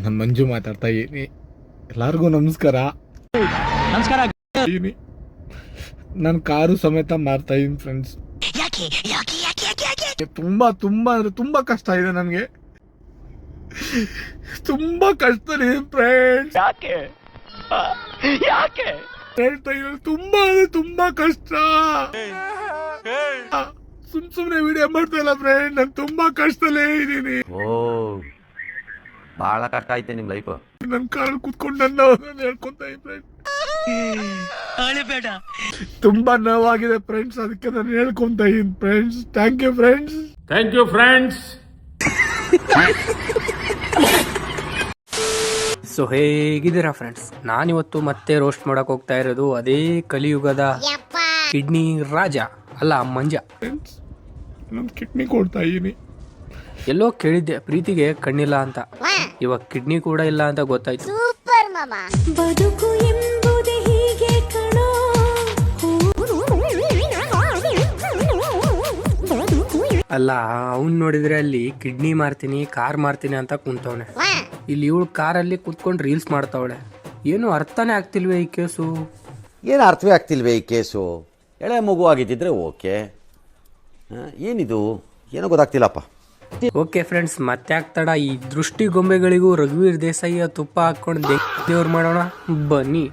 ನಾನು ಮಂಜು ಮಾತಾಡ್ತಾ ಇದ್ದೀನಿ. ಎಲ್ಲರಿಗೂ ನಮಸ್ಕಾರ. ನಾನು ಕಾರು ಸಮೇತ ಮಾರ್ತಾ ಇದ್ದೀನಿ ಫ್ರೆಂಡ್ಸ್. ತುಂಬಾ ತುಂಬಾ ಅಂದ್ರೆ ತುಂಬಾ ಕಷ್ಟ ಇದೆ ನನಗೆ, ತುಂಬಾ ಕಷ್ಟ ಇದೆ ಫ್ರೆಂಡ್ಸ್. ಹೇಳ್ತಾ ಇದ್ದೀನಿ, ತುಂಬಾ ಅಂದ್ರೆ ತುಂಬಾ ಕಷ್ಟ. ಸುಮ್ನೆ ವಿಡಿಯೋ ಮಾಡ್ತಾ ಇಲ್ಲ ಫ್ರೆಂಡ್, ನಾನು ತುಂಬಾ ಕಷ್ಟದಲ್ಲೇ ಇದ್ದೀನಿ. ಬಹಳ ಕಷ್ಟ ಐತೆ ನಿಮ್ ಲೈಫ್. ನನ್ನ ಕಾರಲ್ಲಿ ಕುತ್ಕೊಂಡು ನಾನು ಹೇಳ್ಕೊಂತ ಇದ್ದೀನಿ. ತುಂಬಾ ನೋವಾಗಿದೆ ಫ್ರೆಂಡ್ಸ್, ಅದಕ್ಕೆ ನಾನು ಹೇಳ್ಕೊಂತ ಇದ್ದೀನಿ friends. Thank you friends. Thank you friends. So ಹೇಗಿದ್ದೀರಾ ಫ್ರೆಂಡ್ಸ್? ನಾನಿವತ್ತು ಮತ್ತೆ ರೋಸ್ಟ್ ಮಾಡಕ್ ಹೋಗ್ತಾ ಇರೋದು ಅದೇ ಕಲಿಯುಗದ ಕಿಡ್ನಿ ರಾಜ ಅಲ್ಲ ಮಂಜ. ನಾನು ಕಿಡ್ನಿ ಕೊಡ್ತಾ ಇದೀನಿ. ಎಲ್ಲೋ ಕೇಳಿದ್ದೆ ಪ್ರೀತಿಗೆ ಕಣ್ಣಿಲ್ಲ ಅಂತ, ಇವಾಗ ಕಿಡ್ನಿ ಕೂಡ ಇಲ್ಲ ಅಂತ ಗೊತ್ತಾಯ್ತು. ಬದುಕು ಎಂಬುದೇ ಹೀಗೆ ಕಣೋ. ಅಲ್ಲ ಅವ್ನ್ ನೋಡಿದ್ರೆ ಅಲ್ಲಿ ಕಿಡ್ನಿ ಮಾರ್ತೀನಿ ಕಾರ್ ಮಾರ್ತೀನಿ ಅಂತ ಕುಂತವನೆ, ಇಲ್ಲಿ ಇವಳು ಕಾರಲ್ಲಿ ಕುತ್ಕೊಂಡು ರೀಲ್ಸ್ ಮಾಡ್ತಾವಳೆ. ಏನು ಅರ್ಥನೇ ಆಗ್ತಿಲ್ವೇ ಈ ಕೇಸು? ಏನು ಅರ್ಥವೇ ಆಗ್ತಿಲ್ವೇ ಈ ಕೇಸು? ಎಳೆ ಮಗು ಆಗಿದ್ದಿದ್ರೆ ಓಕೆ, ಏನಿದು ಏನೋ ಗೊತ್ತಾಗ್ತಿಲ್ಲಪ್ಪ. ಓಕೆ ಫ್ರೆಂಡ್ಸ್, ಮತ್ತೆ ಆಗ್ತಾಡ ಈ ದೃಷ್ಟಿ ಗೊಂಬೆಗಳಿಗೂ ರಘುವೀರ್ ದೇಸಾಯಿಯ ತುಪ್ಪ ಹಾಕೊಂಡು ದೇವ್ರು ಮಾಡೋಣ ಬನ್ನಿ.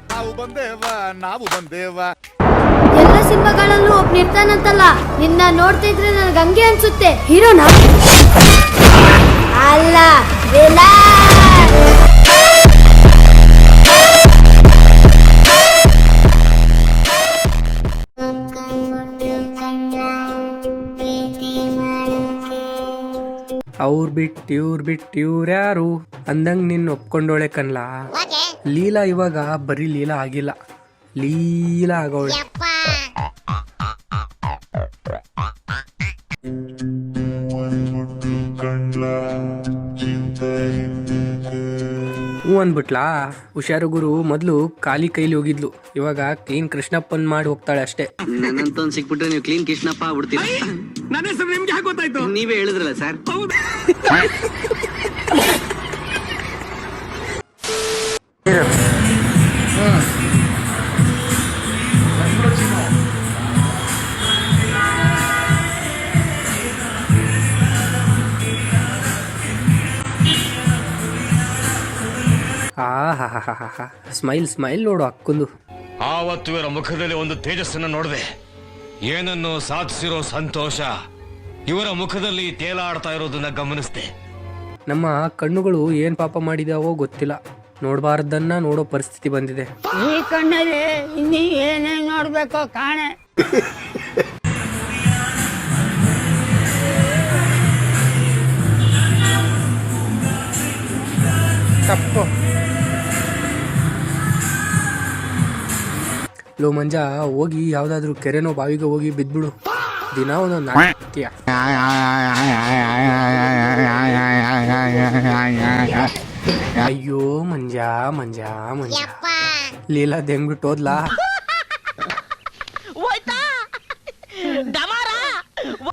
ಎಲ್ಲ ಸಿನಿಮಾಗಳಲ್ಲೂ ಒಬ್ನಿರ್ತಾನಂತಲ್ಲ, ನಿನ್ನ ನೋಡ್ತಾ ಇದ್ರೆ ನನಗೆ ಹಂಗೆ ಅನ್ಸುತ್ತೆ. ಹೀರೋನಾ ಅಲ್ಲ ಅವ್ರ್ ಬಿಟ್ಟು ಇವ್ರ್ಯಾರು ಅಂದಂಗ್ ನಿನ್ನ ಒಪ್ಕೊಂಡೋಳೆ ಕನ್ಲ. ಲೀಲಾ ಇವಾಗ ಬರೀ ಲೀಲಾ ಆಗಿಲ್ಲ, ಲೀಲಾ ಆಗೋಳೆ. ಹೂ ಅಂದ್ಬಿಟ್ಲಾ? ಹುಷಾರು ಗುರು, ಮೊದ್ಲು ಖಾಲಿ ಕೈಲಿ ಹೋಗಿದ್ಲು, ಇವಾಗ ಕ್ಲೀನ್ ಕೃಷ್ಣಪ್ಪನ್ ಮಾಡಿ ಹೋಗ್ತಾಳೆ ಅಷ್ಟೇ. ನನ್ನಂತ ಸಿಕ್ಬಿಟ್ರೆ ನೀವು ಕ್ಲೀನ್ ಕೃಷ್ಣಪ್ಪ ಆಗ್ಬಿಡ್ತೀರಿ. ನನ್ನ ಹೆಸರು ನಿಮ್ಗೆ ಯಾಕೆ ಗೊತ್ತಾಯ್ತು? ನೀವೇ ಹೇಳಿದ್ರಲ್ಲ ಸರ್. ಸ್ಮೈಲ್ ಸ್ಮೈಲ್ ನೋಡು ಅಕ್ಕೊಂದು. ಆವತ್ತು ಇವರ ಮುಖದಲ್ಲಿ ಒಂದು ತೇಜಸ್ಸನ್ನು ನೋಡಿದೆ, ಏನನ್ನು ಸಾಧಿಸಿರೋ ಸಂತೋಷ ಇವರ ಮುಖದಲ್ಲಿ ತೇಲಾಡ್ತಾ ಇರೋದನ್ನ ಗಮನಿಸಿದೆ. ನಮ್ಮ ಕಣ್ಣುಗಳು ಏನ್ ಪಾಪ ಮಾಡಿದಾವೋ ಗೊತ್ತಿಲ್ಲ, ನೋಡಬಾರ್ದನ್ನ ನೋಡೋ ಪರಿಸ್ಥಿತಿ ಬಂದಿದೆ. ಈ ಕಣ್ಣಲ್ಲಿ ಇನ್ನೀ ಏನೇನ್ ನೋಡ್ಬೇಕೋ ಕಾಣೆ. ತಪ್ಪು ಲೋ ಮಂಜ, ಹೋಗಿ ಯಾವ್ದಾದ್ರು ಕೆರೆನೋ ಬಾವಿಗೆ ಹೋಗಿ ಬಿದ್ಬಿಡು, ದಿನ ಒಂದೊಂದು ನಾಟ್ಯ. ಅಯ್ಯೋ ಮಂಜ ಮಂಜ ಮಂಜ, ಲೀಲಾ ದೆಂಗ್ಬಿಟ್ಟು ಹೋದ್ಲಾ?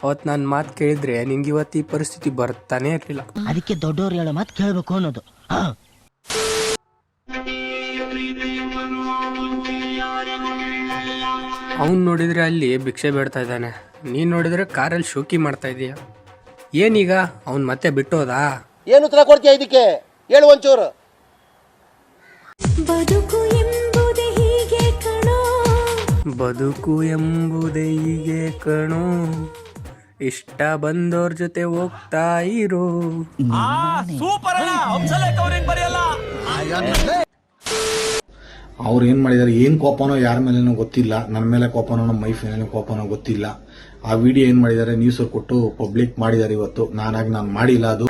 ಅವತ್ ನನ್ ಮಾತ್ ಕೇಳಿದ್ರೆ ನಿನ್ಗೆ ಇವತ್ತು ಈ ಪರಿಸ್ಥಿತಿ ಬರ್ತಾನೆ ಇರ್ಲಿಲ್ಲ. ಅದಕ್ಕೆ ದೊಡ್ಡವ್ರು ಹೇಳೋ ಮಾತು ಕೇಳ್ಬೇಕು ಅನ್ನೋದು. ಅವನ್ ನೋಡಿದ್ರೆ ಅಲ್ಲಿ ಭಿಕ್ಷೆ ಬೇಡ್ತಾ ಇದ್ದಾನೆ, ನೀನ್ ನೋಡಿದ್ರೆ ಕಾರಲ್ಲಿ ಶೋಕಿ ಮಾಡ್ತಾ ಇದೀಯ. ಏನೀಗ ಅವನ್ ಮತ್ತೆ ಬಿಟ್ಟೋದಾ? ಏನು ಉತ್ತರ ಕೊಡ್ತೀಯ ಇದಕ್ಕೆ? ಹೇಳು ಒಂಚೂರು. ಬದುಕು ಎಂಬುದೇ ಹೀಗೆ ಕಣೋ. ಬದುಕು ಎಂಬುದೇ ಹೀಗೆ ಕಣೋ, ಇಷ್ಟ ಬಂದೋರ್ ಜೊತೆ ಹೋಗ್ತಾ ಇರೋ. ಅವ್ರು ಏನು ಮಾಡಿದ್ದಾರೆ, ಏನು ಕೋಪನೋ ಯಾರ ಮೇಲೇನೋ ಗೊತ್ತಿಲ್ಲ, ನನ್ನ ಮೇಲೆ ಕೋಪನೋ ನಮ್ಮ ವೈಫ್ ಮೇಲೆ ಕೋಪನೋ ಗೊತ್ತಿಲ್ಲ. ಆ ವಿಡಿಯೋ ಏನು ಮಾಡಿದ್ದಾರೆ ನ್ಯೂಸ್ ಕೊಟ್ಟು ಪಬ್ಲಿಕ್ ಮಾಡಿದ್ದಾರೆ ಇವತ್ತು. ನಾನು ಮಾಡಿಲ್ಲ ಅದು.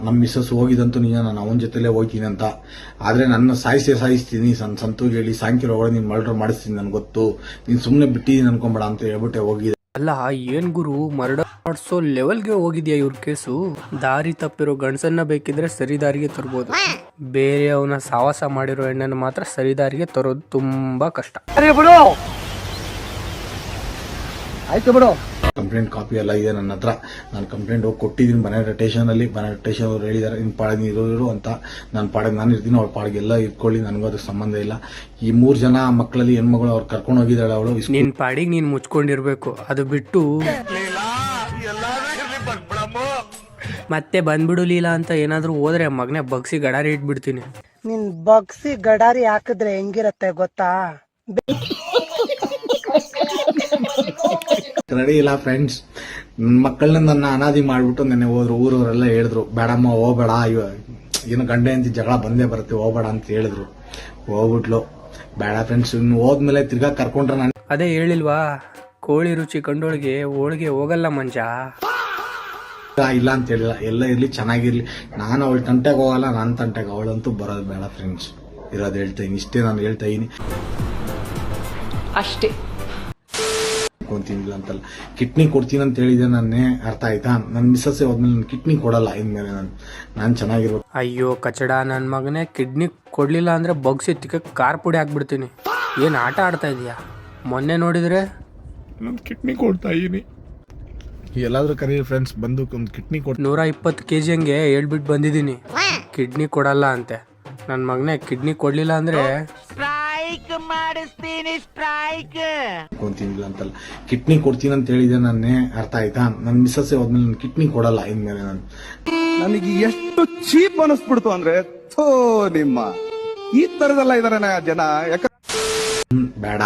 ನಮ್ಮ ಮಿಸ್ಸಸ್ ಹೋಗಿದಂತೂ ನಿಜ, ನಾನು ಅವನ ಜೊತೆಲೇ ಹೋಗ್ತೀನಿ ಅಂತ. ಆದ್ರೆ ನನ್ನ ಸಾಯಿಸ್ತೀನಿ ಸಂತೋಷ್ ಹೇಳಿ ಸಾಯಂಕಾಲ ಒಳಗೆ ನೀನು ಮರ್ಡರ್ ಮಾಡಿಸ್ತೀನಿ ನನ್ಗೆ ಗೊತ್ತು, ನೀನು ಸುಮ್ಮನೆ ಬಿಟ್ಟಿದ್ದೀನಿ ಅನ್ಕೊಂಬೇಡ ಅಂತ ಹೇಳ್ಬಿಟ್ಟೆ ಹೋಗಿದೆ. ಅಲ್ಲ ಏನ್ ಗುರು, ಮರ್ಡರ್ ಮಾಡಿಸೋ ಲೆವೆಲ್ಗೆ ಹೋಗಿದ್ಯಾ ಇವ್ರ ಕೇಸು? ದಾರಿ ತಪ್ಪಿರೋ ಗಂಡಸನ್ನ ಬೇಕಿದ್ರೆ ಸರಿ ದಾರಿಗೆ ತರ್ಬೋದು, ಬೇರೆ ಅವನ ಸಾವಾಸ ಮಾಡಿರೋ ಹೆಣ್ಣನ್ನು ಮಾತ್ರ ಸರಿ ದಾರಿಗೆ ತರೋದು ತುಂಬಾ ಕಷ್ಟ. ಆಯ್ತು ಬಿಡು. ಕಂಪ್ಲೇಂಟ್ ಕಾಪಿ ಎಲ್ಲ ಇದೆ ನನ್ನ ಹತ್ರ. ನಾನು ಕಂಪ್ಲೇಂಟ್ ಹೋಗಿ ಕೊಟ್ಟಿದ್ದೀನಿ ಮನೆ ಸ್ಟೇಷನ್ ಅವ್ರು ಹೇಳಿದ್ದಾರೆ ನಿನ್ ಪಾಡಿಗೆ ಇರೋರು ಅಂತ. ನನ್ನ ಪಾಡಿಗೆ ನಾನು ಇರ್ತೀನಿ, ಅವ್ರ ಪಾಡಿಗೆಲ್ಲ ಇಟ್ಕೊಳ್ಳಿ, ನನಗೂ ಅದಕ್ಕೆ ಸಂಬಂಧ ಇಲ್ಲ. ಈ 3 ಜನ ಮಕ್ಕಳಲ್ಲಿ ಹೆಣ್ಮಗಳು ಅವ್ರು ಕರ್ಕೊಂಡು ಹೋಗಿದ್ದಾಳೆ. ಅವಳು ನಿನ್ ಪಾಡಿಗೆ ನೀನ್ ಮುಚ್ಕೊಂಡಿರ್ಬೇಕು. ಅದು ಬಿಟ್ಟು ಮತ್ತೆ ಬಂದ್ಬಿಡು ಲೀಲಾ ಅಂತ ಏನಾದ್ರೂ ಹೋದ್ರೆ ಮಗನೇ ಬಗ್ಸಿ ಗಡಾರಿ ಇಟ್ಬಿಡ್ತೀನಿ. ನಿನ್ ಬಗ್ಸಿ ಗಡಾರಿ ಹಾಕಿದ್ರೆ ಹೆಂಗಿರತ್ತೆ ಗೊತ್ತಾ? ರೆಡಿ ಇಲ್ಲ ಫ್ರೆಂಡ್ಸ್. ನನ್ನ ಮಕ್ಕಳನ್ನ ನನ್ನ ಅನಾದಿ ಮಾಡ್ಬಿಟ್ಟು ನೆನ್ನೆ ಹೋದ್ರು. ಊರವರೆಲ್ಲ ಹೇಳಿದ್ರು ಬೇಡಮ್ಮ ಹೋಗ್ಬೇಡ, ಏನು ಗಂಡೆ ಅಂತ ಜಗಳ ಬಂದೇ ಬರುತ್ತೆ, ಹೋಗ್ಬೇಡ ಅಂತ ಹೇಳಿದ್ರು. ಹೋಗ್ಬಿಟ್ಲು. ಬೇಡ ಫ್ರೆಂಡ್ಸ್, ಇನ್ನು ಹೋದ್ಮೇಲೆ ತಿರ್ಗಾ ಕರ್ಕೊಂಡ್ರೆ ನಾನು ಅದೇ ಹೇಳಿಲ್ವಾ, ಕೋಳಿ ರುಚಿ ಕಂಡೋಳಿಗೆ ಹೋಳಿಗೆ ಹೋಗಲ್ಲ ಮಂಜ. ಇಲ್ಲ ಅಂತ ಹೇಳಿಲ್ಲ. ಎಲ್ಲ ಇರ್ಲಿ, ಚೆನ್ನಾಗಿರ್ಲಿ. ನಾನು ಅವಳ ತಂಟೆಗೆ ಹೋಗಲ್ಲ, ನನ್ನ ತಂಟೆಗೆ ಅವಳಂತೂ ಬರೋದು ಬೇಡ ಫ್ರೆಂಡ್ಸ್. ಇರೋದು ಹೇಳ್ತಾ ಇದೀನಿ, ಇಷ್ಟೇ ನಾನು ಹೇಳ್ತಾ ಇದೀನಿ ಅಷ್ಟೇ. ಕೊಂತಿನಿಲ್ಲ ಅಂತಲ್ಲ, ಕಿಡ್ನಿ ಕೊಡ್ತೀನಿ ಅಂತ ಹೇಳಿದೆ ನಾನೇ, ಅರ್ಥ ಆಯ್ತಾ? ನನ್ನ ಮಿಸ್ಸಸ್ ಹೋದ್ಮೇಲೆ ನನ್ನ ಕಿಡ್ನಿ ಕೊಡಲ್ಲ ಇನ್ಮೇಲೆ. ನಾನು ಚೆನ್ನಾಗಿರ್ಬೇಕು. ಅಯ್ಯೋ ಕಚಡ ನನ್ನ ಮಗನೇ, ಕಿಡ್ನಿ ಕೊಡ್ಲಿಲ್ಲ ಅಂದ್ರೆ ಬಗ್ಸಿ ತಿಕ್ಕ ಕಾರ್ ಪುಡಿ ಹಾಕ್ಬಿಡ್ತೀನಿ. ಏನ್ ಆಟ ಆಡ್ತಾ ಇದೀಯಾ? ಮೊನ್ನೆ ನೋಡಿದ್ರೆ ನನ್ನ ಕಿಡ್ನಿ ಕೊಡ್ತಾ ಇದೀನಿ. ಎಲ್ಲಾದ್ರೂ ಕರೀರಿ ಫ್ರೆಂಡ್ಸ್, ಬಂದು ಒಂದು ಕಿಡ್ನಿ 120 kg ಹಂಗೆ ಹೇಳ್ಬಿಟ್ಟು ಬಂದಿದ್ದೀನಿ ಕಿಡ್ನಿ ಕೊಡಲ್ಲ ಅಂತೆ. ನನ್ನ ಮಗನೇ ಕಿಡ್ನಿ ಕೊಡ್ಲಿಲ್ಲ ಅಂದ್ರೆ ಕೊಂತಿನಿಲ್ಲ ಅಂತಲ್ಲ, ಕಿಡ್ನಿ ಕೊಡ್ತೀನಿ ಅಂತ ಹೇಳಿದೆ ನಾನೇ, ಅರ್ಥ ಆಯ್ತಾ? ನನ್ನ ಮಿಸ್ಸಸ್ ಹೋದ್ಮೇಲೆ ನನ್ನ ಕಿಡ್ನಿ ಕೊಡಲ್ಲ ಇನ್ಮೇಲೆ. ನನಗೆ ಎಷ್ಟು ಚೀಪ್ ಅನಿಸ್ಬಿಡ್ತು ಅಂದ್ರೆ, ಥೋ ನಿಮ್ಮ ಈ ತರದೆಲ್ಲ ಇದಾರೆ ಜನ. ಬೇಡ,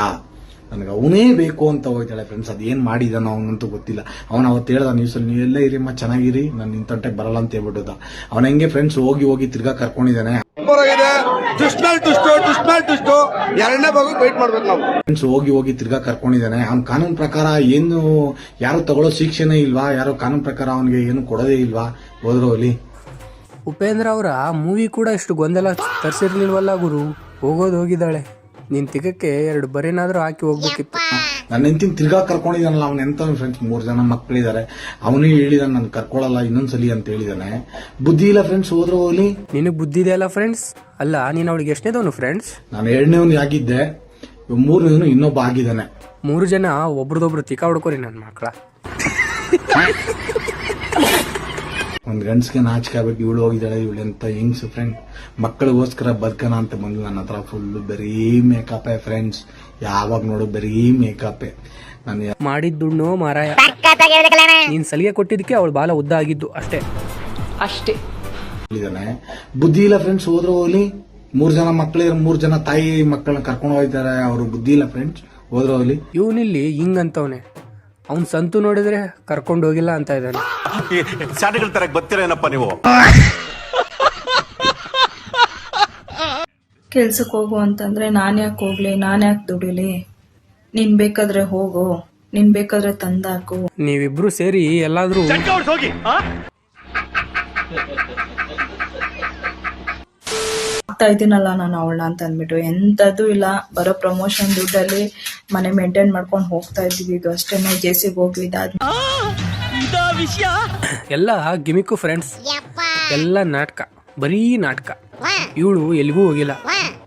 ನನಗೆ ಅವನೇ ಬೇಕು ಅಂತ ಹೋಗ್ತಾಳೆ ಫ್ರೆಂಡ್ಸ್. ಅದೇನ್ ಮಾಡಿದಾನೋ ಅವನಂತೂ ಗೊತ್ತಿಲ್ಲ. ಅವನ ಅವತ್ತು ಹೇಳ್ದ ನ್ಯೂಸಲ್ಲಿ, ನೀವೆಲ್ಲ ಇರಿಮ್ಮ ಚೆನ್ನಾಗಿರಿ, ನಾನು ನಿನ್ ತಂಟೆಗೆ ಬರಲ್ಲ ಅಂತ ಹೇಳ್ಬಿಟ್ಟದ. ಅವನ ಹೆಂಗೆ ಫ್ರೆಂಡ್ಸ್ ಹೋಗಿ ತಿರ್ಗಾ ಕರ್ಕೊಂಡಿದ್ದಾನೆ. ಎರಡನೇ ಭಾಗ ವೇಟ್ ಮಾಡ್ಬೇಕು ನಾವು. ಫ್ರೆಂಡ್ಸ್ ಹೋಗಿ ತಿರ್ಗಾ ಕರ್ಕೊಂಡಿದ್ದಾನೆ. ಅವ್ನ ಕಾನೂನು ಪ್ರಕಾರ ಏನು ಯಾರು ತಗೊಳ್ಳೋ ಶಿಕ್ಷೆನೇ ಇಲ್ವಾ? ಯಾರೋ ಕಾನೂನು ಪ್ರಕಾರ ಅವನಿಗೆ ಏನು ಕೊಡೋದೇ ಇಲ್ವಾ? ಹೋದ್ರು ಅಲ್ಲಿ ಉಪೇಂದ್ರ ಅವರ ಮೂವಿ ಕೂಡ ಇಷ್ಟು ಗೊಂದಲ ತರಿಸಿರ್ಲಿಲ್ವಲ್ಲ ಗುರು. ಹೋಗಿದ್ದಾಳೆ. ನಿನ್ ತಿಗಕ್ಕೆ 2 ಬರೀನಾದ್ರೂ ಹಾಕಿ ಹೋಗ್ಬೇಕಿತ್ತು. ನನ್ನ ಹೆಂಡತಿನ ತಿರ್ಗಾ ಕರ್ಕೊಂಡಿದ್ದಾನಲ್ಲ ಅವನ ಎಂತ ಫ್ರೆಂಡ್ಸ್. 3 ಜನ ಮಕ್ಕಳಿದ್ದಾರೆ. ಅವನೇ ಹೇಳಿದಾನೆ ನಾನು ಕರ್ಕೊಳ್ಳಲ್ಲ ಇನ್ನೊಂದ್ಸಲಿ ಅಂತ ಹೇಳಿದಾನೆ. ಬುದ್ಧಿ ಇಲ್ಲ ಫ್ರೆಂಡ್ಸ್, ಹೋದ್ರು ಹೋಗ್ಲಿ. ನಿನಗ್ ಬುದ್ಧಿ ಇದೆ ಅಲ್ಲ ಫ್ರೆಂಡ್ಸ್? ಅಲ್ಲ, ನೀನ್ ಅವಳಿಗೆ ಎಷ್ಟನೇದವನು ಫ್ರೆಂಡ್ಸ್? ನಾನು 2ನೇವನು ಆಗಿದ್ದೆ, 3ನೇವನು ಇನ್ನೊಬ್ಬ ಆಗಿದ್ದಾನೆ. 3 ಜನ ಒಬ್ರದೊಬ್ರು ತಿಕ್ಕ ಹೊಡ್ಕೋರಿ ನನ್ನ ಮಕ್ಕಳ. ಒಂದ್ ಗಂಡ್ಸ್ಗೆ ನಾಚಿಕಾಗ್ಬೇಕು. ಇವಳು ಹೋಗಿದ್ದಾಳೆ, ಇವಳೆಂತ ಹೆಂಗ್ಸು ಫ್ರೆಂಡ್. ಮಕ್ಕಳಿಗೋಸ್ಕರ ಬದುಕನ ಅಂತ ಬಂದು ನನ್ನ ಹತ್ರ ಫುಲ್ ಬರೀ ಮೇಕಪ್ ಫ್ರೆಂಡ್ಸ್. ಯಾವಾಗ ನೋಡು ಬರೀ ಮೇಕಪ್. ನಾನು ಮಾಡಿದ್ದುಣ್ಣು ಮಾರಾಯ. ನೀನ್ ಸಲಿಗೆ ಕೊಟ್ಟಿದ್ದಕ್ಕೆ ಅವಳು ಬಾಲ ಉದ್ದ ಆಗಿದ್ದು ಅಷ್ಟೇ. ಹೇಳಿದಾನೆ. ಬುದ್ಧಿ ಇಲ್ಲ ಫ್ರೆಂಡ್ಸ್, ಹೋದ್ರು ಹೋಗ್ಲಿ. 3 ಜನ ಮಕ್ಕಳಿದ್ರೆ 3 ಜನ ತಾಯಿ ಮಕ್ಕಳನ್ನ ಕರ್ಕೊಂಡು ಹೋಗ್ತಾರೆ. ಅವರು ಬುದ್ಧಿ ಇಲ್ಲ ಫ್ರೆಂಡ್ಸ್, ಹೋದ್ರು ಹೋಗ್ಲಿ. ಇವನಿಲ್ಲಿ ಹಿಂಗಂತವನೆ. ಅವ್ನ್ ಸಂತು ನೋಡಿದ್ರೆ ಕರ್ಕೊಂಡು ಹೋಗಿಲ್ಲ ಅಂತ ಇದ್ದಾನೆ. ಶಾಲೆಗಳ ತರ ಗೊತ್ತಿರೇನಪ್ಪ ನೀವು. ಕೆಲ್ಸಕ್ಕೆ ಹೋಗು ಅಂತಂದ್ರೆ ನಾನು ಯಾಕೆ ಹೋಗ್ಲಿ, ನಾನು ಯಾಕೆ ದುಡಿಲಿ? ನೀನ್ ಬೇಕಾದ್ರೆ ಹೋಗು, ನೀನ್ ಬೇಕಾದ್ರೆ ತಂದಾಕು. ನೀವಿಬ್ರು ಸೇರಿ ಎಲ್ಲಾದ್ರೂ ಆಗ್ತಾ ಇದ್ದೀನಲ್ಲ ನಾನು ಅವಳನ್ನ ಅಂತ ಅಂದ್ಬಿಟ್ಟು ಎಂತದ್ದು ಇಲ್ಲ. ಬರೋ ಪ್ರಮೋಷನ್ ದುಡ್ಡಲ್ಲಿ ಮನೆ ಮೇಂಟೈನ್ ಮಾಡ್ಕೊಂಡು ಹೋಗ್ತಾ ಇದ್ದೀವಿ. ಇದು ಅಷ್ಟೇನೆ. ಜೇಸಿಗೆ ಹೋಗ್ಲಿ, ಎಲ್ಲ ಗಿಮಿಕ್ಕು ಫ್ರೆಂಡ್ಸ್, ಎಲ್ಲ ನಾಟಕ, ಬರೀ ನಾಟಕ. ಇವಳು ಎಲ್ಲಿಗೂ ಹೋಗಿಲ್ಲ,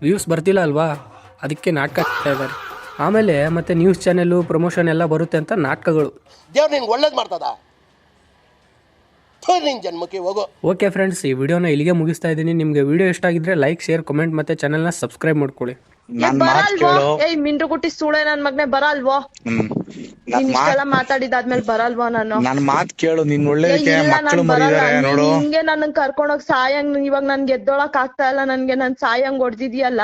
ವ್ಯೂಸ್ ಬರ್ತಿಲ್ಲ ಅಲ್ವಾ, ಅದಕ್ಕೆ ನಾಟಕ ಆಗ್ತಾ ಇದ್ದಾರೆ. ಆಮೇಲೆ ಮತ್ತೆ ನ್ಯೂಸ್ ಚಾನೆಲ್ ಪ್ರಮೋಷನ್ ಎಲ್ಲ ಬರುತ್ತೆ ಅಂತ ನಾಟಕಗಳು. ದೇವ್ರು ನಿನ್ಗೆ ಒಳ್ಳೇದು ಮಾಡ್ತದ. ಜನ್ಮಕ್ಕೆ ಹೋಗೋ. ಓಕೆ ಫ್ರೆಂಡ್ಸ್, ಈ ವಿಡಿಯೋನ ಇಲ್ಲಿಗೆ ಮುಗಿಸ್ತಾ ಇದ್ದೀನಿ. ನಿಮಗೆ ವಿಡಿಯೋ ಇಷ್ಟ ಆಗಿದ್ರೆ ಲೈಕ್, ಶೇರ್, ಕಮೆಂಟ್ ಮತ್ತೆ ಚಾನೆಲ್ನ ಸಬ್ಸ್ಕ್ರೈಬ್ ಮಾಡ್ಕೊಳ್ಳಿ. ಮಿಂಡ್ರು ಗುಟ್ಟಿ ಸೂಳೆ ನನ್ ಮಗನೆ ಬರಲ್ವೋ? ನೀನ್ ಇಷ್ಟೆಲ್ಲ ಮಾತಾಡಿದಾದ್ಮೇಲೆ ಬರಲ್ವೋ ನಾನು? ನನ್ನ ಮಾತು ಕೇಳು, ನಿನ್ ಒಳ್ಳೆದಕ್ಕೆ ಮಕ್ಕಳು ಮರಿದಾರೆ ನೋಡು. ಹಿಂಗೆ ನನ್ನ ಕರ್ಕೊಂಡೋಗ್ ಸಾಯಂಗ್ ಇವಾಗ ನನ್ ಗೆದ್ದೊಳಕ್ ಆಗ್ತಾ ಇಲ್ಲ. ನನ್ಗೆ ನನ್ ಸಾಯಂಗ್ ಹೊಡ್ದಿದ್ಯಲ್ಲ,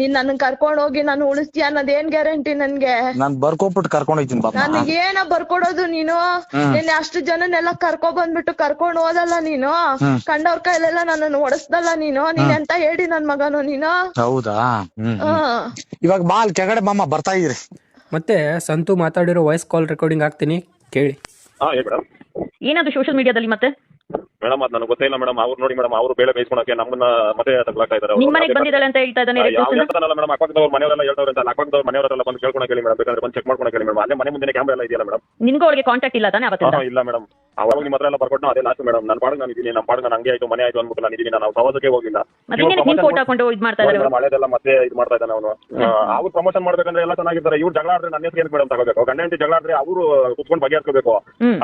ನೀನ್ ನನ್ನ ಕರ್ಕೊಂಡ್ ಹೋಗಿ ನಾನು ಉಳಿಸ್ತೀಯ ಅನ್ನೋದೇನ್ ಗ್ಯಾರಂಟಿ ನನ್ಗೆ? ನಾನ್ ಬರ್ಕೊಬಿಟ್ಟು ಕರ್ಕೊಂಡು ಹೋಗ್ತೀನಿ. ನನ್ಗೆ ಏನ ಬರ್ಕೊಡೋದು ನೀನು? ನೀನ್ ಅಷ್ಟು ಜನನೆಲ್ಲ ಕರ್ಕೊ ಬಂದ್ಬಿಟ್ಟು ಕರ್ಕೊಂಡ್ ಹೋದಲ್ಲ ನೀನು. ಕಂಡವ್ರ ಕೈಲೆಲ್ಲ ನನ್ನನ್ನು ಹೊಡಸ್ದಲ್ಲ ನೀನು. ನೀನ್ ಎಂತ ಹೇಳಿ ನನ್ ಮಗನು ನೀನು? ಹೌದಾ? ಇವಾಗ ಬಾಲ್ ಕೆಳಗಡೆ ಬಾಮ ಬರ್ತಾ ಇದ್ರಿ. ಮತ್ತೆ ಸಂತು ಮಾತಾಡಿರೋ ವಾಯ್ಸ್ ಕಾಲ್ ರೆಕಾರ್ಡಿಂಗ್ ಹಾಕ್ತೀನಿ, ಕೇಳಿ. ಏನದು ಸೋಷಿಯಲ್ ಮೀಡಿಯಾದಲ್ಲಿ ಮತ್ತೆ ಮೇಡಮ್ ಅದು ನನಗೆ ಗೊತ್ತೇ ಇಲ್ಲ ಮೇಡಮ್. ಅವ್ರು ನೋಡಿ ಮೇಡಮ್, ಅವರು ಬೇಳೆ ಬೇಯಿಸ್ಕೊಳಕ್ಕೆ ನಮ್ಮನ್ನ ಮತ್ತೆ ತಗೊಳ್ತಾ ಇದ್ದಾರೆ. ನಿಮ್ಮ ಮನೆಗೆ ಬಂದಿದ್ದಾಳೆ ಅಂತ ಹೇಳ್ತಾ ಇದ್ದಾನೆ. ಮೇಡಮ್ ಅಕ್ಕಪಕ್ಕದವ್ರು ಮನೆಯವರೆಲ್ಲ ಹೇಳ್ತಾರೆ ಅಂತ. ಅಕ್ಕಪಕ್ಕದವ್ರು ಮನೆಯವರೆಲ್ಲ ಬಂದು ಕೇಳ್ಕೊಳಕ್ಕೆ ಹೇಳಿ ಮೇಡಮ್, ಬೇಕಾದ್ರೆ ಬಂದು ಚೆಕ್ ಮಾಡ್ಕೊಳಕ್ಕೆ ಹೇಳಿ ಮೇಡಮ್. ಅಲ್ಲೇ ಮನೆ ಮುಂದೆ ಕ್ಯಾಮ್ರಾ ಎಲ್ಲ ಇದೆಯಲ್ಲ ಮೇಡಮ್. ನಿನ್ಗೂ ಅವ್ರಿಗೆ ಕಾಂಟ್ಯಾಕ್ಟ್ ಇಲ್ಲ ತಾನೆ? ಇಲ್ಲ ಮೇಡಮ್. ಅವಾಗ ನಿಮ್ಮ ಹತ್ರ ಎಲ್ಲ ಬರ್ಕೊಟ್ಟು ಅದೇ ಲಾಸ್ಟ್ ಮೇಡಮ್ ನನ್ನ ಪಾಡಿಗೆ ನಾನು ಇದೀನಿ, ನಮ್ಮ ಪಾಡಿಗೆ ನಾನು ಹಂಗೆ ಆಯ್ತು ಮನೆ ಆಯ್ತು ಅಂದ್ಬಿಟ್ಟು ನಾನು ಇದೀನಿ, ನಾವು ಸವಾಸಕ್ಕೆ ಹೋಗಿಲ್ಲ. ಫೋಟೋ ಹಾಕೊಂಡು ಇದು ಮಾಡ್ತಾ ಇದ್ದಾರೆ ಮಳೆದೆಲ್ಲ ಮತ್ತೆ ಇದು ಮಾಡ್ತಾ ಇದ್ದಾನೆ ಅವನು. ಅವ್ರು ಪ್ರಮೋಷನ್ ಮಾಡ್ಬೇಕಂದ್ರೆ ಎಲ್ಲ ಚೆನ್ನಾಗಿರ್ತಾರೆ, ಇವ್ರು ಜಗಳ ಆದ್ರೆ ನನ್ನ ಹೆಸರು ಮೇಡಮ್ ತಗೋಬೇಕು, ಗಂಡ ಹೆಂಡತಿ ಜಗಳ ಆದ್ರೆ ಅವರು ಕುತ್ಕೊಂಡು ಬಗೆಹರಿಸಬೇಕು.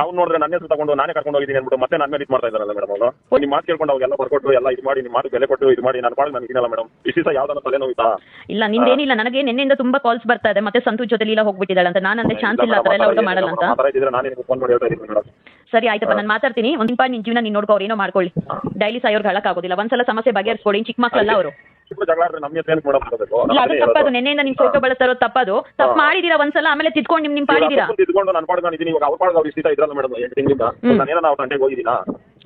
ಅವ್ರು ನೋಡಿದ್ರೆ ನನ್ನ ಹೆಸರು ತಗೊಂಡು ನಾನೇ ಕರ್ಕೊಂಡು ಹೋಗಿದ್ದೀನಿ ಅಂದ್ಬಿಟ್ಟು ಮತ್ತೆ ನನ್ನ ಮೇಲೆ ಇದು ಮಾಡ್ತಾ ಇದ್ದಾರಲ್ಲ ಮೇಡಮ್ ಅವರು. ನಿಮ್ಮ ಮಾತು ಕೇಳ್ಕೊಂಡು ಅವಾಗೆಲ್ಲ ಬರ್ಕೊಟ್ಟು ಎಲ್ಲ ಇದು ಮಾಡಿ ನಿಮ್ಮ ಮಾತು ಬೆಲೆ ಕೊಟ್ಟು ಇದು ಮಾಡಿ ನನ್ನ ಪಾಡಿಗೆ ನಾನು ಇದೀನಲ್ಲ ಮೇಡಮ್. ಇಷ್ಟು ದಿವಸ ಯಾವ್ದಾನ ತಲೆನೋವಿತಾ? ಇಲ್ಲ ನಿಂದೇನಿಲ್ಲ, ನನಗೆ ನಿನ್ನೆಯಿಂದ ತುಂಬಾ ಕಾಲ್ಸ್ ಬರ್ತಾ ಇದೆ, ಮತ್ತೆ ಸಂತೋಷ್ ಜೊತೆ ಎಲ್ಲ ಹೋಗ್ಬಿಟ್ಟಿದ್ದಾಳೆ ಅಂತ. ನಾನು ಅಂದ್ರೆ ಚಾನ್ಸ್ ಇಲ್ಲ, ಆ ಥರ ಎಲ್ಲ ಅವ್ರಿಗೆ ಮಾಡಲ್ಲ ಅಂತ. ನಾನು ನಿಮ್ಗೆ ಫೋನ್ ಮಾಡಿ ಹೇಳ್ತಾ ಇದ್ದೀನಿ ಮೇಡಮ್. ಸರಿ ಆಯ್ತಪ್ಪ, ನಾನು ಮಾತಾಡ್ತೀನಿ. ಒಂದ್ ನಿನ್ ಜೀವನ ನೀನ್ ನೋಡ್ಕೋ, ಅವ್ರು ಏನೋ ಮಾಡ್ಕೊಳ್ಳಿ. ಡೈಲಿ ಸಾಯೋರ್ಗೆ ಹೇಳಕ್ಕಾಗೋದಿಲ್ಲ, ಒಂದ್ಸಲ ಸಮಸ್ಯೆ ಬಗೆಹರಿಸ್ಕೊಳ್ಳಿ. ಚಿಕ್ಕ ಮಕ್ಕಳಲ್ಲ ಅವರು. ಜಗಳ ಆದ್ರೆ ನಮ್ಮ ಹೆಸರು ಮೇಡಮ್ ತಗೋಬೇಕು. ಇಲ್ಲ ಅದು ತಪ್ಪದು, ನೆನ್ನೆಯಿಂದ ನಿಮ್ ಫೋಟೋ ಬಳಸ್ತಾ ಇರೋದು ತಪ್ಪದು. ತಪ್ಪು ಮಾಡಿದೀರಾ ಒಂದ್ಸಲ, ಆಮೇಲೆ ತಿದ್ಕೊಂಡು ನಿಮ್ ಪಾಡಿದೀರಾ. ತಿದ್ಕೊಂಡು ನಾನು ಪಾಡಿಗೆ ನಾನು ಇದೀನಿ. ಇವಾಗ ಅವ್ರ ಪಾಡಿಗೆ ಅವ್ರು ಇಷ್ಟ ಇದ್ರಲ್ಲ ಮೇಡಮ್ 8 ತಿಂಗಳಿಂದ ನಾನೇನೋ ನಾವು ತಂಟೆಗೆ ಹೋಗಿದ್ದೀನಾ?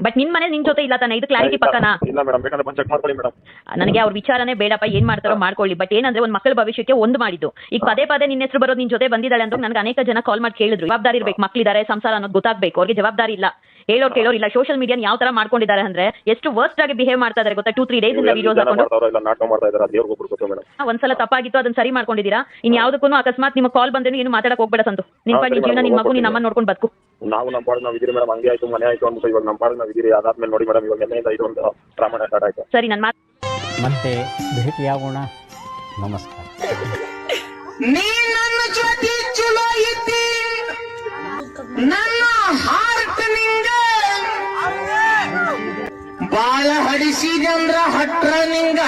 ಬಟ್ ನಿನ್ ಮನೆ ನಿನ್ ಜೊತೆ ಇಲ್ಲ ತಾನೆ, ಇದು ಕ್ಲಾರಿಟಿ ಪಕ್ಕನಾ? ಇಲ್ಲ ಮೇಡಮ್, ಬೇಕಾದ್ರೆ ಬಂದು ಚೆಕ್ ಮಾಡ್ಕೊಳ್ಳಿ ಮೇಡಮ್. ನನಗೆ ಅವ್ರ ವಿಚಾರನೇ ಬೇಡಪ್ಪ, ಏನ್ ಮಾಡ್ತಾರೋ ಮಾಡ್ಕೊಳ್ಳಿ. ಬಟ್ ಏನಂದ್ರೆ ಒಂದ್ ಮಕ್ಕಳ ಭವಿಷ್ಯಕ್ಕೆ ಒಂದು ಮಾಡಿದ್ದು. ಈಗ ಪದೇ ಪದೇ ನಿನ್ನ ಹೆಸರು ಬರೋದು ನಿನ್ ಜೊತೆ ಬಂದಿದ್ದಾಳೆ ಅಂತ ನನಗೆ ಅನೇಕ ಜನ ಕಾಲ್ ಮಾಡಿ ಕೇಳಿದ್ರು. ಜವಾಬ್ದಾರಿ ಇರ್ಬೇಕು, ಮಕ್ಳಿದ್ದಾರೆ, ಸಂಸಾರ ಅನ್ನೋದು ಗೊತ್ತಾಗ್ಬೇಕು. ಅವ್ರಿಗೆ ಜವಾಬ್ದಾರಿ ಇಲ್ಲ, ಹೇಳೋರು ಕೇಳೋರು ಇಲ್ಲ. ಸೋಷಿಯಲ್ ಮೀಡಿಯಾ ಯಾವ ತರ ಮಾಡ್ಕೊಂಡಿದ್ದಾರೆ ಅಂದ್ರೆ ಎಷ್ಟು ವರ್ಸ್ಟ್ ಆಗಿ ಬಿಹೇವ್ ಮಾಡ್ತಾ ಇದಾರೆ ಗೊತ್ತಾ? 2-3 days ಇಂದ ವಿಡಿಯೋಸ್ ಹಾಕೊಂಡು ಒಂದ್ಸಲ ತಪ್ಪಾಗಿತ್ತು, ಅದನ್ನ ಸರಿ ಮಾಡ್ಕೊಂಡಿದ್ದೀರಾ. ಇನ್ ಯಾವ್ದಕ್ಕೂ ಅಕಸ್ಮಾತ್ ನಿಮ್ಗೆ ಕಾಲ್ ಬಂದ್ರೆ ಏನು ಮಾತಾಡಕ್ ಹೋಗ್ಬೇಡ ಸಂತು. ನಿನ್ ಪಾಡಿ ನಿನ್ ಜೀವನ, ನಿನ್ ಮಗು, ನಿನ್ನ ಅಮ್ಮ ನೋಡ್ಕೊಂಡು ಬದುಕು. ನಾವು ನಮ್ಮ ಪಾಡಿಗೆ ನಾವು ಇದೀರಿ ಮೇಡಮ್, ಹಂಗೆ ಆಯ್ತು ಮನೆ ಆಯ್ತು ಅಂದ್ಬಿಟ್ಟು ಇವಾಗ ನಮ್ಮ ಪಾಡಿಗೆ ನಾವು ಇದೀರಿ. ಅದಾದ್ಮೇಲೆ ನೋಡಿ ಮೇಡಮ್, ಇವಾಗ ಎಣ್ಣೆಯಿಂದ ಇದು ಒಂದು ಡ್ರಾಮಾ ಸ್ಟಾರ್ಟ್ ಆಯ್ತು. ಸರಿ, ನಾನು ಮತ್ತೆ ಭೇಟಿಯಾಗೋಣ. ನಮಸ್ಕಾರ. ನೀ ನನ್ನ ಜೊತೆ ಚಲೋ ಇದ್ದಿ, ನನ್ನ ಹಾರ್ಟ್ ನಿಂಗ ಬಾಳ ಹಡಿಸಿದಂದ್ರ ಹಟ್ರ ನಿಂಗ